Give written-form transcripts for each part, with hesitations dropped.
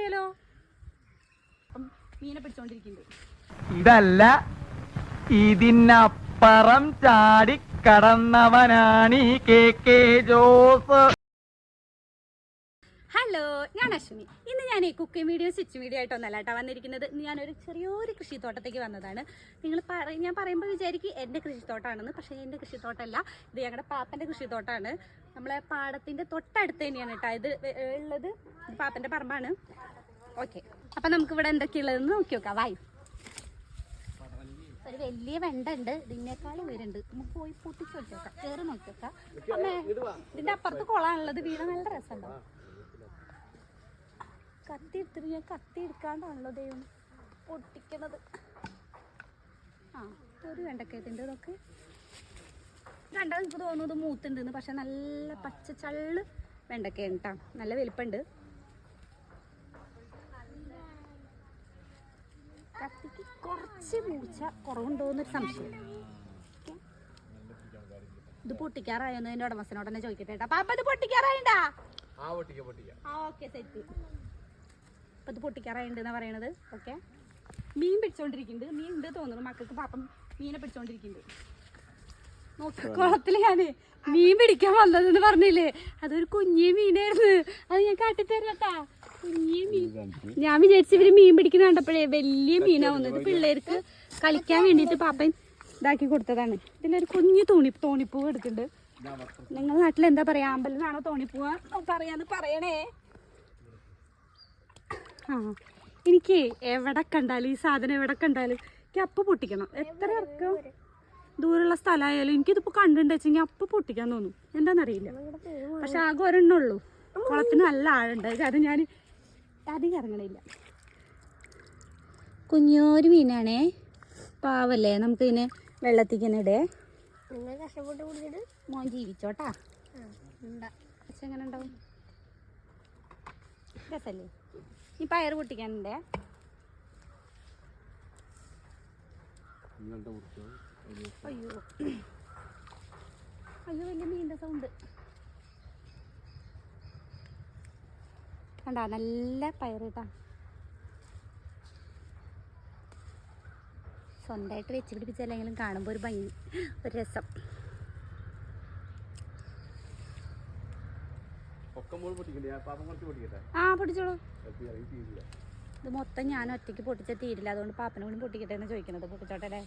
അറിയാലോ. മീനെ പിടിച്ചോണ്ടിരിക്കുന്നുണ്ട്. ഇതല്ല, ഇതിനപ്പുറം ചാടി കടന്നവനാണ് ഈ KK ജോസ്. ഹലോ, ഞാൻ അശ്വിനി. ഇന്ന് ഞാൻ ഈ കുക്കിംഗ് വീഡിയോ സ്റ്റിച്ചിങ് വീഡിയോ ആയിട്ടൊന്നല്ല കേട്ടോ വന്നിരിക്കുന്നത്. ഞാനൊരു ചെറിയൊരു കൃഷിത്തോട്ടത്തേക്ക് വന്നതാണ്. ഞാൻ പറയുമ്പോൾ വിചാരിക്കും എൻ്റെ കൃഷിത്തോട്ടമാണെന്ന്. പക്ഷേ എൻ്റെ കൃഷിത്തോട്ടമല്ല, ഇത് ഞങ്ങളുടെ പാപ്പൻ്റെ കൃഷിത്തോട്ടമാണ്. നമ്മളെ പാടത്തിൻ്റെ തൊട്ടടുത്ത് തന്നെയാണ് കേട്ടോ ഇത് ഉള്ളത്. ഇത് പാപ്പൻ്റെ പറമ്പാണ്. ഓക്കെ, അപ്പം നമുക്കിവിടെ എന്തൊക്കെയുള്ളതെന്ന് നോക്കി നോക്കാം. വായു ഒരു വലിയ വെണ്ട ഉണ്ട്, ഇതിനേക്കാളും വരുന്നുണ്ട്. നമുക്ക് പോയി പൊട്ടിച്ച് വെച്ചേക്കാം, കയറി നോക്കി നോക്കാം. അമ്മേ, ഇതിൻ്റെ അപ്പുറത്ത് കുളമാണുള്ളത്. വീട് നല്ല രസമുണ്ടാവും. കത്തി എടുത്തിട്ട് ഞാൻ കത്തി എടുക്കാണ്ടാണല്ലോ ദൈവം പൊട്ടിക്കണത്. ആ, ഒരു വെണ്ടക്കയത്തിൻ്റെ ഇതൊക്കെ രണ്ടാം എനിക്ക് തോന്നുന്നത് മൂത്തുണ്ടെന്ന്. പക്ഷെ നല്ല പച്ച ചള്ള് വെണ്ടക്കയാണ് കേട്ടോ, നല്ല വലിപ്പമുണ്ട്. കത്തിക്ക് കുറച്ച് മൂർച്ച കുറവുണ്ടോയെന്നൊരു സംശയം. ഇത് പൊട്ടിക്കാറായെന്ന് എൻ്റെ ഉടമസ്ഥനോട് തന്നെ ചോദിക്കട്ടെ കേട്ടോ. പാപ്പ ഇത് പൊട്ടിക്കാറായിണ്ടാ? Okay, set. അപ്പം ഇത് പൊട്ടിക്കാറായിണ്ടെന്നാണ് പറയണത്. ഓക്കെ, മീൻ പിടിച്ചോണ്ടിരിക്കുന്നുണ്ട്. മീൻ ഉണ്ട് തോന്നുന്നു മക്കൾക്ക്. പാപ്പം മീനെ പിടിച്ചോണ്ടിരിക്കുന്നുണ്ട്. നോക്കി, കുളത്തിൽ ഞാൻ മീൻ പിടിക്കാൻ വന്നതെന്ന് പറഞ്ഞില്ലേ, അതൊരു കുഞ്ഞി മീനായിരുന്നു. അത് ഞാൻ കാട്ടിത്തരാട്ടാ. കുഞ്ഞി മീൻ. ഞാൻ വിചാരിച്ചു ഇവര് മീൻ പിടിക്കുന്ന കണ്ടപ്പോഴേ വലിയ മീനാവുന്നത്. പിള്ളേർക്ക് കളിക്കാൻ വേണ്ടിയിട്ട് പാപ്പൻ ഇതാക്കി കൊടുത്തതാണ്. ഇതിലൊരു കുഞ്ഞു തോണിപ്പൂവ് എടുക്കുന്നുണ്ട്. നിങ്ങളുടെ നാട്ടിൽ എന്താ പറയാ, അമ്പലത്തിനാണോ തോണിപ്പൂവ് പറയാന്ന് പറയണേ. ആ, എനിക്ക് എവിടെ കണ്ടാലും ഈ സാധനം എവിടെ കണ്ടാലും എനിക്ക് അപ്പം പൊട്ടിക്കണം. എത്ര ഇറക്കം ദൂരമുള്ള സ്ഥലമായാലും എനിക്കിതിപ്പോൾ കണ്ടിട്ട് വെച്ചെങ്കിൽ അപ്പം പൊട്ടിക്കാൻ തോന്നും. എന്താണെന്നറിയില്ല. പക്ഷെ ആകെ ഒരെണ്ണുള്ളൂ. കുളത്തിന് നല്ല ആഴുണ്ട്. കാരണം ഞാൻ അധികം ഇറങ്ങണില്ല. കുഞ്ഞോരു മീനാണേ, പാവല്ലേ. നമുക്കിതിനെ വെള്ളത്തിക്കിനിടെ മോൻ ജീവിച്ചോട്ടാ. പക്ഷെ എങ്ങനെ ഉണ്ടാവും, രസല്ലേ. ഈ പയറ് പൊട്ടിക്കാനുണ്ടേ. അയ്യോ അയ്യോ, വലിയ മീൻ്റെ സൗണ്ട് കണ്ടാ. നല്ല പയറ് കേട്ടാ. സ്വന്തമായിട്ട് വെച്ച് പിടിപ്പിച്ചല്ലെങ്കിലും കാണുമ്പോൾ ഒരു ഭംഗി, ഒരു രസം. ആ, പൊട്ടിച്ചോളൂ. ഇത് മൊത്തം ഞാൻ ഒറ്റയ്ക്ക് പൊട്ടിച്ച തീരില്ല. അതുകൊണ്ട് പാപ്പനെ കൂടി പൊട്ടിക്കട്ടെ എന്ന് ചോദിക്കണത്. പൊട്ടിച്ചോട്ടെ അല്ലേ.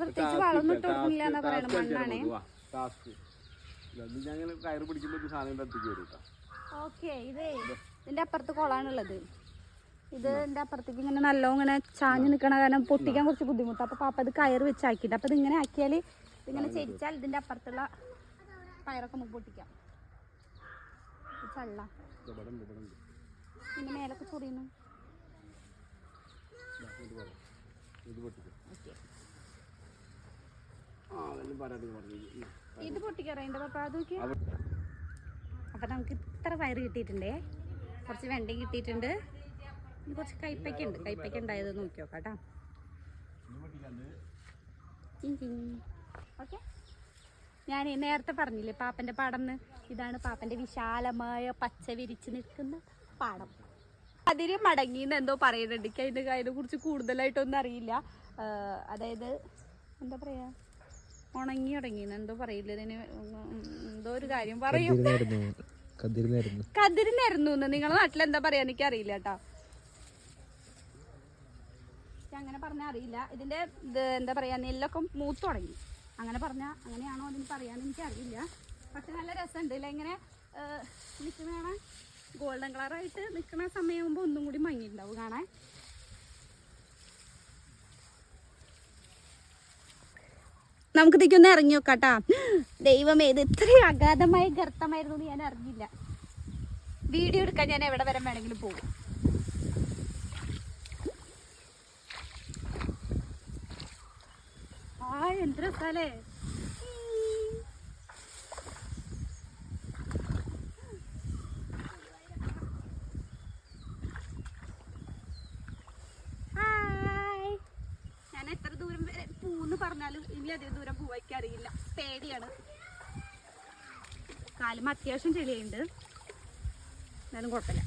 പ്രത്യേകിച്ച് വളമൊന്നും ഇട്ട് കൊടുക്കുന്നില്ല എന്നാ പറയണ. മണ്ണാണേ. ഓക്കെ, ഇത് ഇതിന്റെ അപ്പുറത്ത് കുളമാണുള്ളത്. ഇത് എൻ്റെ അപ്പുറത്തേക്ക് ഇങ്ങനെ നല്ലോണം ഇങ്ങനെ ചാഞ്ഞ് നിൽക്കണ കാരണം പൊട്ടിക്കാൻ കുറച്ച് ബുദ്ധിമുട്ടാണ്. അപ്പോൾ പാപ്പ അത് കയറ് വെച്ച് ആക്കിയിട്ട്, അപ്പോൾ ഇതിങ്ങനെ ആക്കിയാൽ ഇതിങ്ങനെ ചെരിച്ചാൽ ഇതിൻ്റെ അപ്പുറത്തുള്ള പയറൊക്കെ നമുക്ക് പൊട്ടിക്കാം. ചള്ള പിന്നെ മേലൊക്കെ ചൊറിയുന്നു. ഇത് പൊട്ടിക്കറിയണ്ട പാപ്പ. അത് നോക്കി. അപ്പം നമുക്ക് ഇത്ര പയറ് കിട്ടിയിട്ടുണ്ടേ, കുറച്ച് വെണ്ടയും കിട്ടിയിട്ടുണ്ട്, കുറച്ച് കൈപ്പയ്ക്ക ഉണ്ട്. കൈപ്പയ്ക്ക ഉണ്ടായത് നോക്കി നോക്കാം കേട്ടോ. ഓക്കെ, ഞാൻ നേരത്തെ പറഞ്ഞില്ലേ പാപ്പൻ്റെ പാടം. ഇതാണ് പാപ്പൻ്റെ വിശാലമായ പച്ച വിരിച്ച് നിൽക്കുന്ന പാടം. അതിന് മടങ്ങിന്ന് എന്തോ പറയുന്നുണ്ട്. എനിക്ക് അതിനെ കുറിച്ച് കൂടുതലായിട്ടൊന്നും അറിയില്ല. അതായത് എന്താ പറയാ, ഉണങ്ങി തുടങ്ങിന്ന് എന്തോ പറയില്ല. ഇതിന് എന്തോ ഒരു കാര്യം പറയും. കതിരിനായിരുന്നു. നിങ്ങളുടെ നാട്ടിൽ എന്താ പറയാ എനിക്കറിയില്ല കേട്ടോ. അങ്ങനെ പറഞ്ഞാൽ അറിയില്ല. ഇതിന്റെ ഇത് എന്താ പറയാ, നെല്ലൊക്കെ മൂത്ത് തുടങ്ങി. അങ്ങനെ പറഞ്ഞാൽ അങ്ങനെയാണോ അതിന് പറയാന്ന് എനിക്കറിയില്ല. പക്ഷെ നല്ല രസമുണ്ട് ഇല്ല. ഇങ്ങനെ നിൽക്കുന്ന ഗോൾഡൻ കളറായിട്ട് നിൽക്കുന്ന സമയമാകുമ്പോൾ ഒന്നും കൂടി മങ്ങിയിട്ടുണ്ടാവും കാണാൻ. നമുക്കിതൊക്കെ ഇറങ്ങി നോക്കാട്ടാ. ദൈവമേ, ഇത് ഇത്രയും അഗാധമായ ഗർത്തമായിരുന്നു എന്ന് ഞാൻ അറിഞ്ഞില്ല. വീഡിയോ എടുക്കാൻ ഞാൻ എവിടെ വരെ വേണമെങ്കിലും പോകും. ആ, എന്ത് രസാലേ. ഇതിലധികം ദൂരം പോവാൻ അറിയില്ല, പേടിയാണ്. കാലും അത്യാവശ്യം ചെളിയുണ്ട്, എന്നാലും കുഴപ്പമില്ല.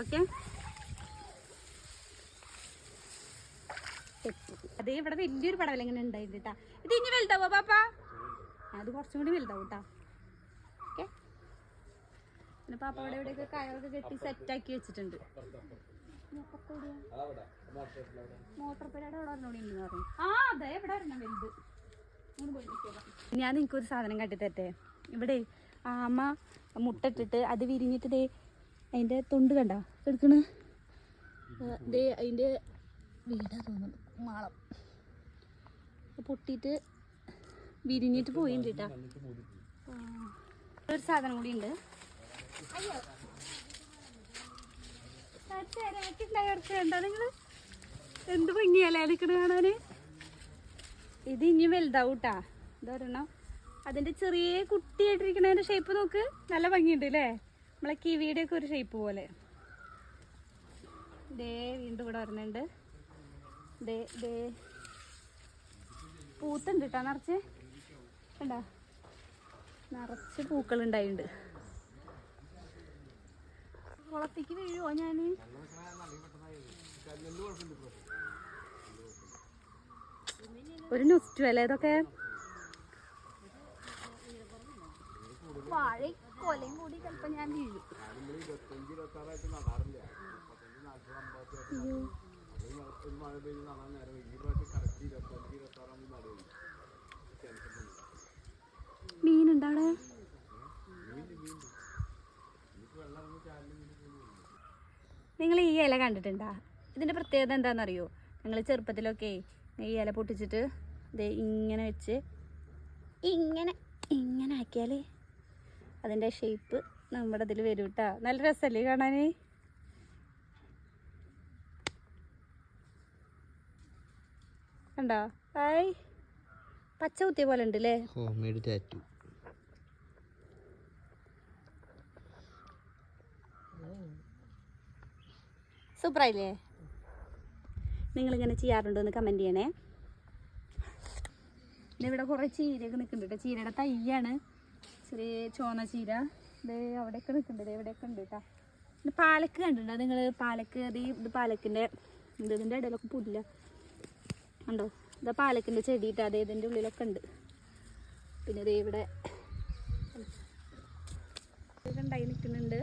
ഓക്കെ, അതേ ഇവിടെ വലിയൊരു പടവല ഇങ്ങനെ ഉണ്ടായിരുന്നു കേട്ടാ. ഇത് ഇനി വലുതാവോ പാപ്പ? അത് കുറച്ചും കൂടി വലുതാവും കേട്ടാ. ഓക്കെ, പിന്നെ പാപ്പ അവിടെ ഇവിടെയൊക്കെ കയറൊക്കെ കെട്ടി സെറ്റാക്കി വെച്ചിട്ടുണ്ട്. മോട്ടോർ പേരുടെ അവിടെ ഒരെണ്ണോടി ഉണ്ടെന്ന് പറഞ്ഞു. ആ അതെ, ഇവിടെ ഒരെണ്ണം വലുത്. ഞാൻ നിങ്ങൾക്കൊരു സാധനം കാട്ടിത്തരട്ടെ. ഇവിടെ ആമ മുട്ടിട്ടിട്ട് അത് വിരിഞ്ഞിട്ട് ദേ അതിൻ്റെ തൊണ്ട് കണ്ടോ എടുക്കണ്. ദേ അതിൻ്റെ വീടാ തോന്നുന്നു, മാളം പൊട്ടിയിട്ട് വിരിഞ്ഞിട്ട് പോയിട്ടുണ്ട് കേട്ടാ. ഒരു സാധനം കൂടി ഉണ്ട്. അയ്യോ എന്താ നിങ്ങള് എന്ത് ഭംഗിയല്ലേ നിൽക്കണ കാണാന്. ഇത് ഇനി വലുതാവും കേട്ടാ. ഇതൊരെണ്ണം അതിന്റെ ചെറിയ കുട്ടിയായിട്ടിരിക്കണതിന്റെ ഷേപ്പ് നോക്ക്, നല്ല ഭംഗിയുണ്ട് അല്ലേ, നമ്മളെ കിവിയുടെ ഒക്കെ ഒരു ഷേപ്പ് പോലെ. ദേ വീണ്ടും ഇവിടെ വരുന്നുണ്ട്. ദേ ദേ പൂത്തുണ്ട് കേട്ടോ, നിറച്ച് കണ്ടാ, നിറച്ച് പൂക്കൾ ഉണ്ടായിട്ടുണ്ട്. കുളത്തേക്ക് വീഴുവോ ഞാൻ? ഒരു നൊസ്റ്റു അല്ലേ ഇതൊക്കെ. വാഴ കൊലയും കൂടി ചിലപ്പോ ഞാൻ വീഴും. മീനുണ്ടവിടെ? നിങ്ങൾ ഈ ഇല കണ്ടിട്ടുണ്ടാ? ഇതിന്റെ പ്രത്യേകത എന്താണെന്നറിയോ? ഞങ്ങൾ ചെറുപ്പത്തിലൊക്കെ ഈ ഇല പൊട്ടിച്ചിട്ട് ഇത് ഇങ്ങനെ വെച്ച് ഇങ്ങനെ ഇങ്ങനെ ആക്കിയാൽ അതിൻ്റെ ഷേപ്പ് നമ്മുടെ ഇതിൽ വരും കേട്ടോ. നല്ല രസമല്ലേ കാണാൻ? കണ്ടോ? ഹായ്, പച്ച കുത്തിയ പോലെ ഉണ്ട് അല്ലേ? സൂപ്പറായില്ലേ? നിങ്ങളിങ്ങനെ ചെയ്യാറുണ്ടോ എന്ന് കമൻറ്റ് ചെയ്യണേ. ഇവിടെ കുറേ ചീരയൊക്കെ നിൽക്കുന്നുണ്ട് കേട്ടോ. ചീരയുടെ തയ്യാണ്, ചെറിയ ചോന്ന ചീര. ഇത് അവിടെയൊക്കെ നിൽക്കുന്നുണ്ട്, എവിടെയൊക്കെ ഉണ്ട് കേട്ടോ. പിന്നെ പാലക്ക് കണ്ടിട്ടുണ്ടോ നിങ്ങൾ? പാലക്ക് ഇത് പാലക്കിൻ്റെ ഇതിൻ്റെ ഇടയിലൊക്കെ പുല്ല ഉണ്ടോ? ഇതാ പാലക്കിൻ്റെ ചെടി ഇട്ടാ, അതേ ഇതിൻ്റെ ഉള്ളിലൊക്കെ ഉണ്ട്. പിന്നെ ഇത് ഇവിടെ ഉണ്ടായി നിൽക്കുന്നുണ്ട്,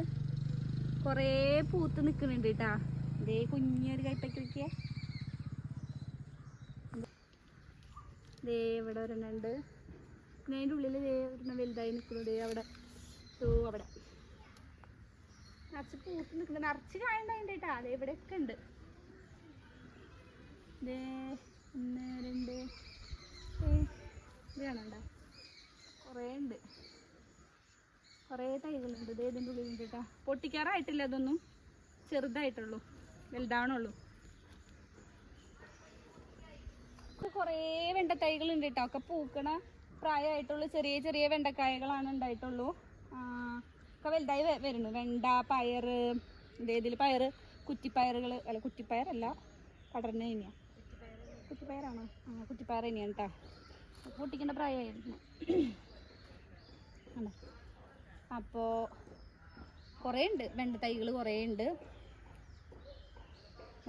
കുറേ പൂത്ത് നിൽക്കുന്നുണ്ട് കേട്ടാ. ഇതേ കുഞ്ഞൊരു കൈപ്പയ്ക്ക് വയ്ക്കുക. ദേ ഇവിടെ ഒരെണ്ണുണ്ട്, പിന്നെ അതിൻ്റെ ഉള്ളിൽ ദേ ഒരെണ്ണം വലുതായി നിൽക്കുന്നത് അവിടെ. അവിടെ നിറച്ച് പൂത്ത് നിൽക്കുന്നുണ്ട്, നിറച്ച് കായുണ്ടായിട്ടുണ്ട് കേട്ടാ. അതേ ഇവിടെയൊക്കെ ഉണ്ട്. ദേ 1 2 ഇത് കാണണ്ട, കുറേ ഉണ്ട്, കുറേ തൈകളുണ്ട്. ദേ ഇതിൻ്റെ ഉള്ളിലുണ്ട് കേട്ടാ. പൊട്ടിക്കാറായിട്ടില്ല, അതൊന്നും ചെറുതായിട്ടുള്ളൂ, വലുതാവണുള്ളൂ. കുറേ വെണ്ടത്തൈകളുണ്ട് കേട്ടോ, ഒക്കെ പൂക്കണ പ്രായമായിട്ടുള്ളൂ. ചെറിയ ചെറിയ വെണ്ടക്കായകളാണ് ഉണ്ടായിട്ടുള്ളൂ. ഒക്കെ വലുതായി വരുന്നു. വെണ്ട, പയറ്, ഇതിൽ പയറ്, കുറ്റിപ്പയറുകൾ, അല്ല കുറ്റിപ്പയറല്ല, പടർന്ന തന്നെയാണ്. കുറ്റിപ്പയറാണോ? കുറ്റിപ്പയർ തന്നെയാണ് കേട്ടോ. പൊട്ടിക്കേണ്ട പ്രായമായിരുന്നു. അപ്പോൾ കുറേ ഉണ്ട്, വെണ്ടത്തൈകൾ കുറേ ഉണ്ട്.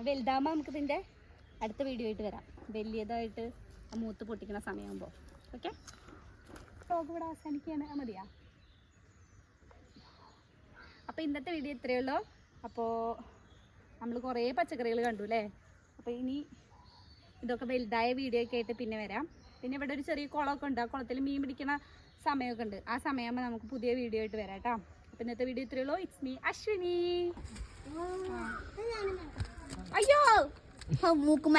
വലുതാകുമ്പോൾ നമുക്കിതിൻ്റെ അടുത്ത വീഡിയോ ആയിട്ട് വരാം, വലിയതായിട്ട് മൂത്ത് പൊട്ടിക്കുന്ന സമയമാകുമ്പോൾ. ഓക്കെ, വ്ലോഗ് ഇവിടെ അവസാനിക്കുകയാണ്. മതിയാ? അപ്പോൾ ഇന്നത്തെ വീഡിയോ ഇത്രയേ ഉള്ളൂ. അപ്പോൾ നമ്മൾ കുറേ പച്ചക്കറികൾ കണ്ടു അല്ലേ. അപ്പോൾ ഇനി ഇതൊക്കെ വലുതായ വീഡിയോ ഒക്കെ ആയിട്ട് പിന്നെ വരാം. പിന്നെ ഇവിടെ ഒരു ചെറിയ കുളമൊക്കെ ഉണ്ട്, ആ കുളത്തിൽ മീൻ പിടിക്കുന്ന സമയമൊക്കെ ഉണ്ട്. ആ സമയമാകുമ്പോൾ നമുക്ക് പുതിയ വീഡിയോ ആയിട്ട് വരാം കേട്ടോ. അപ്പോൾ ഇന്നത്തെ വീഡിയോ ഇത്രയേ ഉള്ളൂ. It's me Ashwini. അയ്യോ മൂക്കുമ